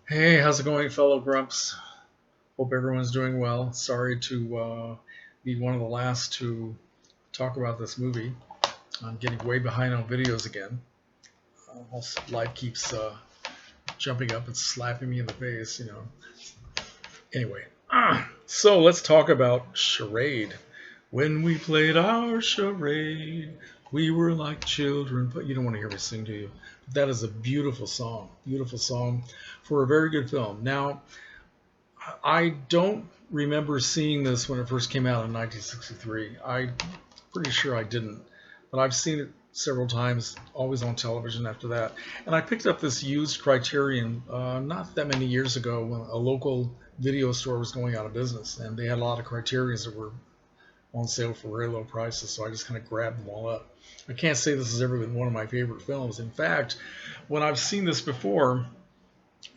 Hey, how's it going, fellow grumps? Hope everyone's doing well. Sorry to be one of the last to talk about this movie. I'm getting way behind on videos again. Life keeps jumping up and slapping me in the face. Anyway, so let's talk about Charade. When we played our charade, we were like children. But you don't want to hear me sing, do you? That is a beautiful song for a very good film. Now, I don't remember seeing this when it first came out in 1963. I'm pretty sure I didn't, but I've seen it several times, always on television after that. And I picked up this used Criterion not that many years ago when a local video store was going out of business, and they had a lot of Criterions that were on sale for very low prices, so I just kind of grabbed them all up. I can't say this has ever been one of my favorite films. In fact, when I've seen this before,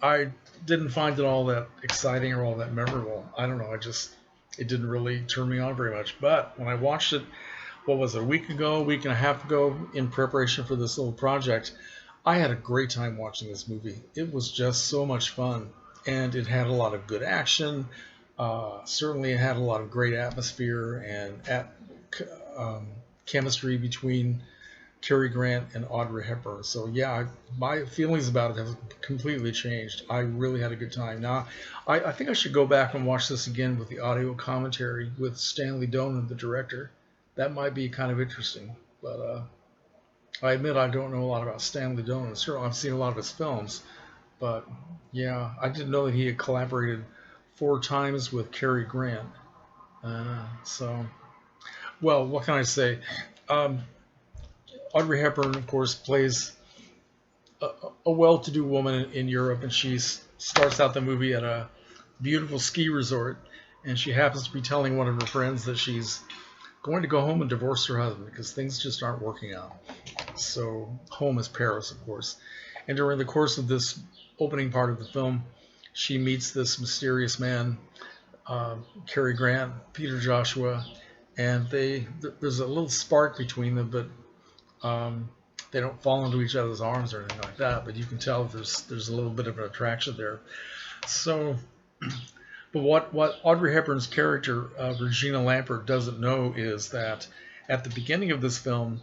I didn't find it all that exciting or all that memorable. I don't know. It didn't really turn me on very much. But when I watched it, what was it, a week ago, a week and a half ago, in preparation for this little project, I had a great time watching this movie. It was just so much fun, and it had a lot of good action. Certainly, it had a lot of great atmosphere and um, chemistry between Cary Grant and Audrey Hepburn. So yeah, my feelings about it have completely changed. I really had a good time. Now, I think I should go back and watch this again with the audio commentary with Stanley Donen, the director. That might be kind of interesting. But I admit I don't know a lot about Stanley Donen. Certainly, I've seen a lot of his films, but yeah, I didn't know that he had collaborated 4 times with Cary Grant. So, well, what can I say? Um, Audrey Hepburn, of course, plays a, a well-to-do woman in Europe, and she starts out the movie at a beautiful ski resort, and she happens to be telling one of her friends that she's going to go home and divorce her husband because things just aren't working out. So home is Paris, of course. And during the course of this opening part of the film, she meets this mysterious man, Cary Grant, Peter Joshua, and there's a little spark between them, but um, they don't fall into each other's arms or anything like that, but you can tell there's a little bit of an attraction there. So, but what Audrey Hepburn's character Regina Lampert doesn't know is that at the beginning of this film,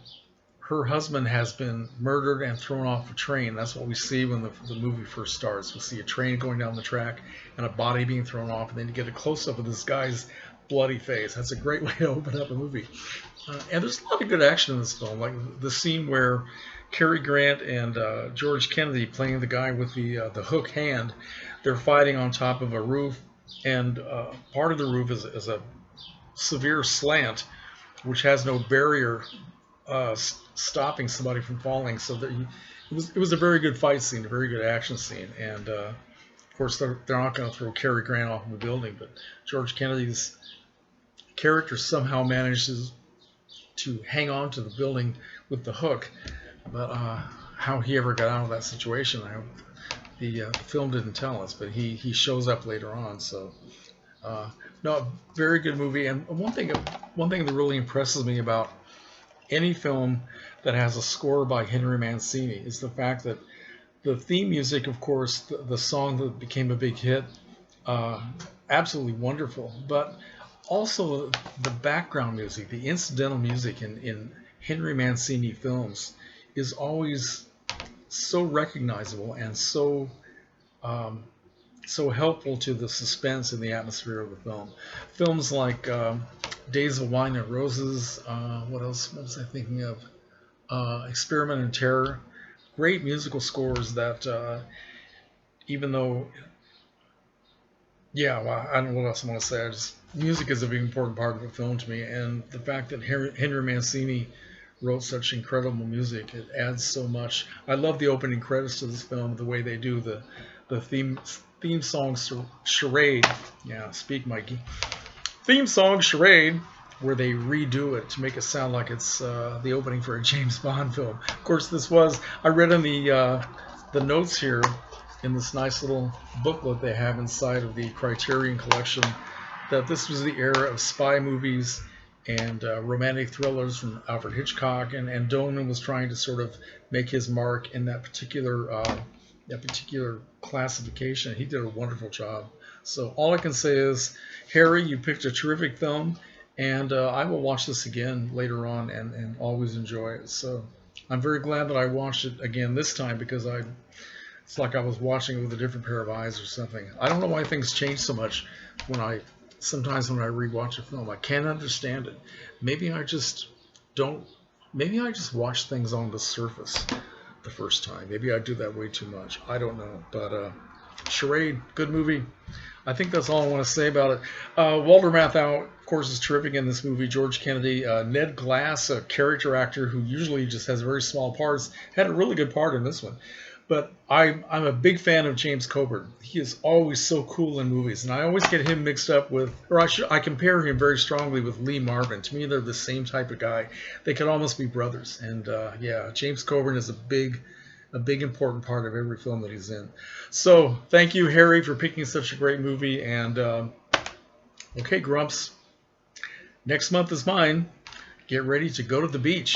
her husband has been murdered and thrown off a train. That's what we see when the movie first starts. We see a train going down the track and a body being thrown off, and then you get a close up of this guy's bloody face. That's a great way to open up a movie. And there's a lot of good action in this film, like the scene where Cary Grant and George Kennedy, playing the guy with the hook hand, they're fighting on top of a roof, and part of the roof is a severe slant, which has no barrier stopping somebody from falling. So that it was a very good fight scene, a very good action scene, and of course they're not going to throw Cary Grant off of the building, but George Kennedy's character somehow manages to hang on to the building with the hook. But how he ever got out of that situation, the film didn't tell us. But he shows up later on. So no, very good movie. And one thing that really impresses me about any film that has a score by Henry Mancini is the fact that the theme music, of course, the song that became a big hit, uh, absolutely wonderful. But also the background music, the incidental music in Henry Mancini films is always so recognizable and um, so helpful to the suspense and the atmosphere of the film. Films like Days of Wine and Roses. What else? What was I thinking of? Experiment in Terror. Great musical scores that, even though, yeah, well, I don't know what else I want to say. I just music is a very important part of the film to me, and the fact that Henry Mancini wrote such incredible music, it adds so much. I love the opening credits to this film, the way they do the theme song Charade. Yeah, speak, Mikey. Theme song Charade, where they redo it to make it sound like it's the opening for a James Bond film. Of course, this was I read in the notes here in this nice little booklet they have inside of the Criterion collection that this was the era of spy movies and romantic thrillers from Alfred Hitchcock, and Donen was trying to sort of make his mark in that particular that particular classification. He did a wonderful job. So all I can say is, Harry, you picked a terrific film, and I will watch this again later on and always enjoy it. So I'm very glad that I watched it again this time because it's like I was watching it with a different pair of eyes or something. I don't know why things change so much sometimes when I rewatch a film. I can't understand it. Maybe I just don't. Maybe I just watch things on the surface the first time. Maybe I do that way too much. I don't know. But Charade, good movie. I think that's all I want to say about it. Walter Matthau, of course, is terrific in this movie. George Kennedy, Ned Glass, a character actor who usually just has very small parts, had a really good part in this one. But I'm a big fan of James Coburn. He is always so cool in movies, and I always get him mixed up with, or I compare him very strongly with Lee Marvin. To me, they're the same type of guy. They could almost be brothers. And yeah, James Coburn is a big important part of every film that he's in. So thank you, Harry, for picking such a great movie. And okay, Grumps, next month is mine. Get ready to go to the beach.